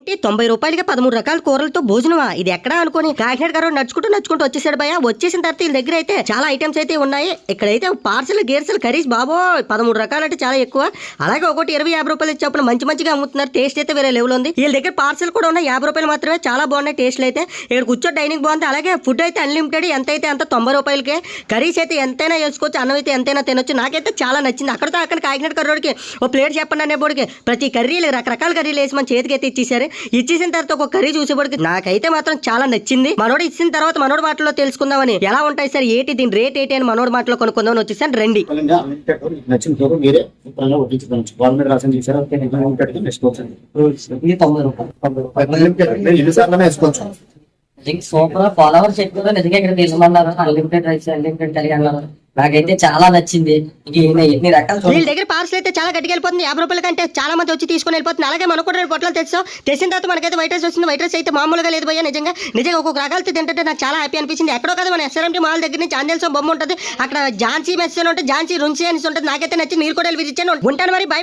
రూ. 90కి 13 రకాల కూరలతో భోజనమా? ఇది ఎక్కడా అనుకోని కాకినాడ గారు నడుచుకుంటూ వచ్చేసాడు భయ్య. వచ్చేసిన తర్వాత వీళ్ళ దగ్గర అయితే చాలా ఐటమ్స్ అయితే ఉన్నాయి. ఇక్కడైతే పార్సల్ గేర్సల్ కర్రీస్ బాబోయ్ 13 రకాలు అంటే చాలా ఎక్కువ. అలాగే ఒకటి 20-50 రూపాయలు చొప్పున మంచిగా అమ్ముతున్నారు. టేస్ట్ అయితే వేరే లెవెల్ ఉంది. వీళ్ళ దగ్గర పార్సల్ కూడా ఉన్నాయి 50 రూపాయలు మాత్రమే. చాలా బాగున్నాయి టేస్ట్లు అయితే. ఇక్కడ కూర్చో డైనింగ్ బాగుంది. అలాగే ఫుడ్ అయితే అన్లిమిటెడ్. ఎంత అయితే అంత 90 రూపాయలకే. కర్రీస్ అయితే ఎంతైనా వేసుకోవచ్చు. అన్నం అయితే ఎంతైనా తినొచ్చు. నాకైతే చాలా నచ్చింది. అక్కడతో అక్కడ కాకినాడ కర్రోడికి ఓ ప్లేట్ చెప్పండి అనే బోడికి ప్రతి కర్రీలు రకరకాల కర్రీలు వేసి మన చేతికి అయితే ఇచ్చేసారు. ఇచ్చేసిన తర్వాత ఒక కర్రీ చూసేపటికి నాకైతే మాత్రం చాలా నచ్చింది. మనోడు ఇచ్చిన తర్వాత మనోడు మాటలో తెలుసుకుందామని ఎలా ఉంటాయి సార్ ఏంటి దీని రేట్ ఏంటి అని మనోడు మాటలో కొనుక్కుందామని వచ్చేసాను. రండి. సూపర్ ఫాలోవర్స్ ఎక్కువ నిజంగా ఇక్కడ తీసుకున్నారు. అన్లిమిటెడ్ రైస్ అన్లిమిటెడ్ కర్రీ అన్నారు. నాకైతే చాలా నచ్చింది. ఎన్ని రకాలు వీళ్ళ దగ్గర పార్సల్ అయితే చాలా గట్టిగా వెళ్ళిపోతుంది. 50 రూపాయల కంటే చాలా మంది వచ్చి తీసుకుని వెళ్ళిపోతుంది. అలాగే మనం కూడా పొట్లాలు తెచ్చిన తర్వాత మనకైతే వైట్ రైస్ వస్తుంది. వైట్ రైస్ అయితే మామూలుగా లేదు భయ్య. నిజంగా ఒక్కొక్క రకాలతో తింటే నాకు చాలా హ్యాపీ అనిపించింది. ఎక్కడో కదా మన ఎస్ఆర్ఎంటీ మాల్ దగ్గర నుంచి ఆంజనేయ బొమ్మ ఉంటుంది. అక్కడ ఝాన్సీ మెస్ అని ఉంటుంది, ఝాన్సీ రుంచి అని ఉంటుంది. నాకైతే నచ్చి మీరు కూడా వెళ్ళి విజిట్ చేయండి. ఉంటాను మరి. బై.